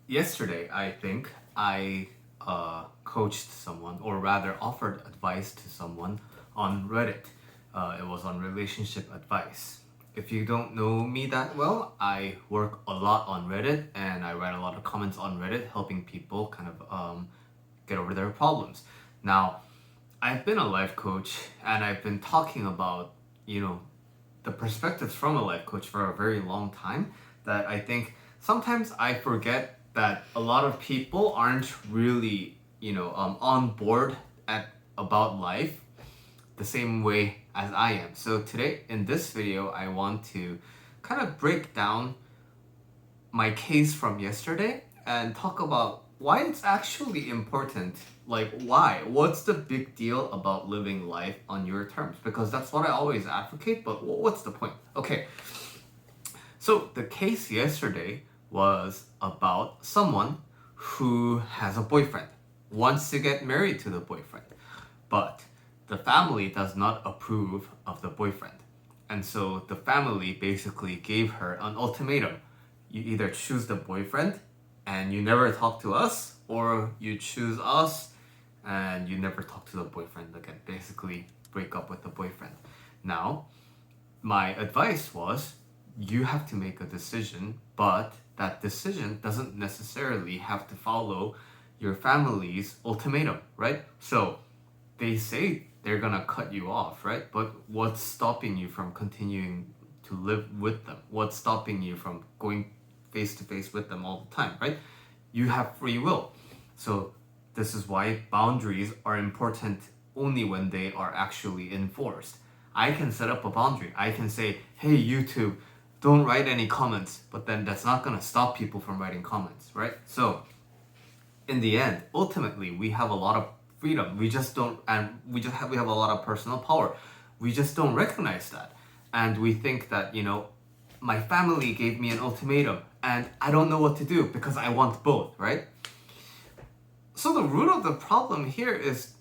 Yesterday, I think I coached someone, or rather, offered advice to someone on Reddit. It was on relationship advice. If you don't know me that well, I work a lot on Reddit and I write a lot of comments on Reddit, helping people kind of get over their problems. Now, I've been a life coach and I've been talking about, you know, the perspectives from a life coach for a very long time that I think sometimes I forget that a lot of people aren't really, on board at about life the same way as I am. So today in this video, I want to kind of break down my case from yesterday and talk about why it's actually important. Like, why? What's the big deal about living life on your terms? Because that's what I always advocate, but what's the point? Okay, so the case yesterday was about someone who has a boyfriend, wants to get married to the boyfriend, but the family does not approve of the boyfriend. And so the family basically gave her an ultimatum. You either choose the boyfriend and you never talk to us, or you choose us and you never talk to the boyfriend again. Basically, break up with the boyfriend. Now, my advice was you have to make a decision, but that decision doesn't necessarily have to follow your family's ultimatum, right? So they say they're gonna cut you off, right? But what's stopping you from continuing to live with them? What's stopping you from going face to face with them all the time, right? You have free will. So this is why boundaries are important only when they are actually enforced. I can set up a boundary. I can say, hey, YouTube, don't write any comments, but then that's not gonna stop people from writing comments, right? So in the end, ultimately, we have a lot of freedom. We just don't, and we have a lot of personal power. We just don't recognize that, and we think that my family gave me an ultimatum, and I don't know what to do because I want both, right? So the root of the problem here is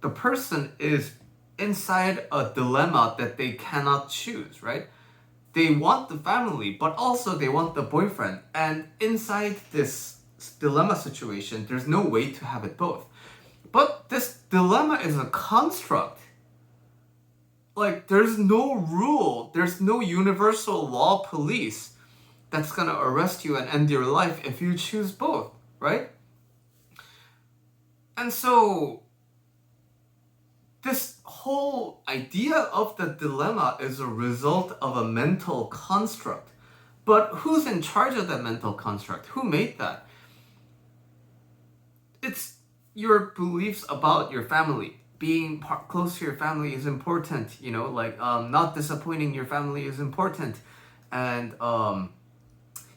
the person is inside a dilemma that they cannot choose, right? They want the family, but also they want the boyfriend. And inside this dilemma situation, there's no way to have it both. But this dilemma is a construct. Like, there's no rule, there's no universal law police that's gonna arrest you and end your life if you choose both, right? And so, this whole idea of the dilemma is a result of a mental construct. But who's in charge of that mental construct? Who made that? It's your beliefs about your family. Being close to your family is important, not disappointing your family is important. And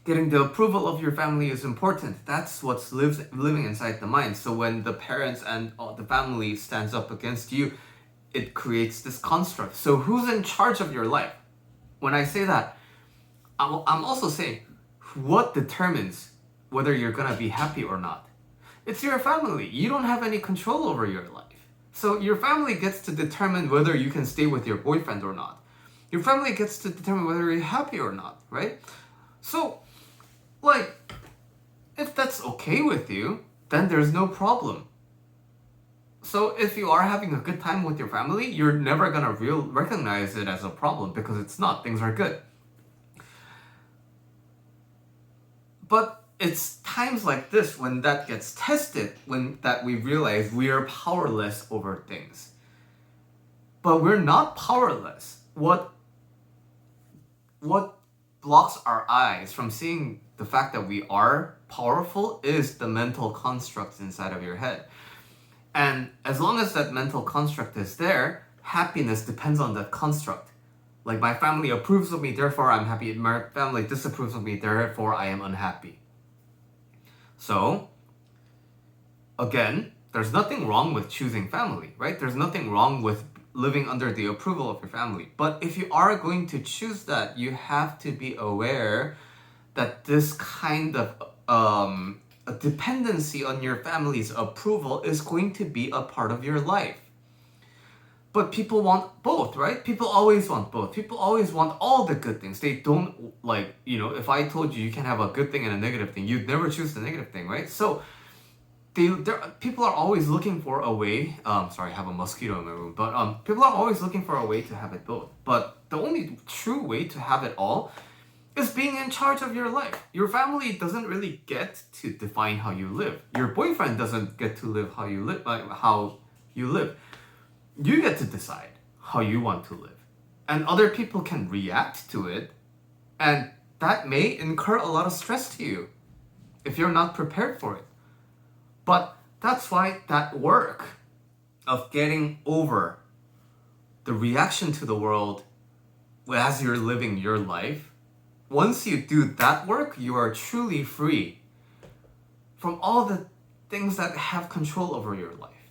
getting the approval of your family is important. That's what's living inside the mind. So when the parents and the family stands up against you, it creates this construct. So who's in charge of your life? When I say that, I'm also saying what determines whether you're gonna be happy or not. It's your family. You don't have any control over your life. So your family gets to determine whether you can stay with your boyfriend or not. Your family gets to determine whether you're happy or not, right? So, if that's okay with you, then there's no problem. So if you are having a good time with your family, you're never gonna recognize it as a problem because it's not. Things are good. But it's times like this when that gets tested, when that we realize we are powerless over things. But we're not powerless. What blocks our eyes from seeing the fact that we are powerful is the mental constructs inside of your head. And as long as that mental construct is there, happiness depends on that construct. Like, my family approves of me, therefore I'm happy. My family disapproves of me, therefore I am unhappy. So, again, there's nothing wrong with choosing family, right? There's nothing wrong with living under the approval of your family. But if you are going to choose that, you have to be aware that this kind of a dependency on your family's approval is going to be a part of your life. But people want both, right? People always want both. People always want all the good things. They don't like, if I told you you can have a good thing and a negative thing, you'd never choose the negative thing, right? So people are always looking for a way. Sorry, I have a mosquito in my room. But people are always looking for a way to have it both. But the only true way to have it all is being in charge of your life. Your family doesn't really get to define how you live. Your boyfriend doesn't get to live how you live. You get to decide how you want to live. And other people can react to it, and that may incur a lot of stress to you if you're not prepared for it. But that's why that work of getting over the reaction to the world as you're living your life, once you do that work, you are truly free from all the things that have control over your life.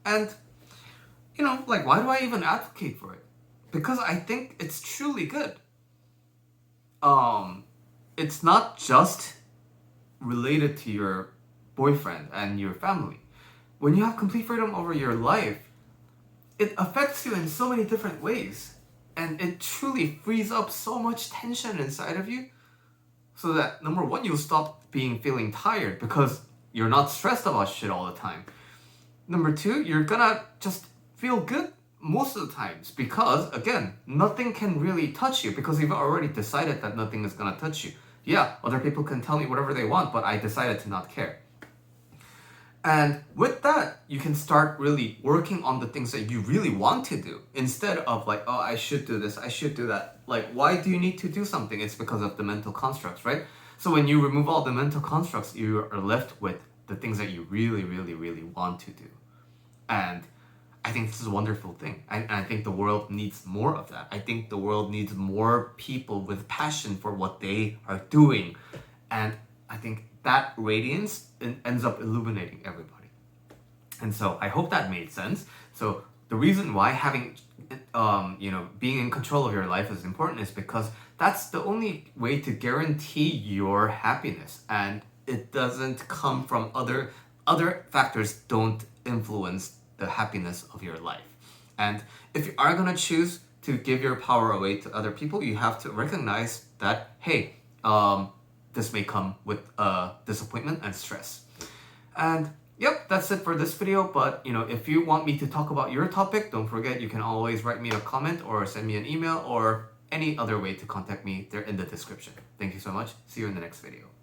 And why do I even advocate for it? Because I think it's truly good. It's not just related to your boyfriend and your family. When you have complete freedom over your life, it affects you in so many different ways. And it truly frees up so much tension inside of you, so that number one, you'll stop feeling tired because you're not stressed about shit all the time. Number two, you're gonna just feel good most of the times because, again, nothing can really touch you because you've already decided that nothing is gonna touch you. Yeah, other people can tell me whatever they want, but I decided to not care. And with that, you can start really working on the things that you really want to do instead of like, oh, I should do this, I should do that. Like, why do you need to do something? It's because of the mental constructs, right? So when you remove all the mental constructs, you are left with the things that you really, really, really want to do. And I think this is a wonderful thing. And I think the world needs more of that. I think the world needs more people with passion for what they are doing. And I think that radiance ends up illuminating everybody. And so I hope that made sense. So the reason why having, being in control of your life is important is because that's the only way to guarantee your happiness. And it doesn't come from other factors don't influence the happiness of your life. And if you are gonna choose to give your power away to other people, you have to recognize that, hey, this may come with disappointment and stress. And yep, that's it for this video. But if you want me to talk about your topic, don't forget you can always write me a comment or send me an email or any other way to contact me. They're in the description. Thank you so much. See you in the next video.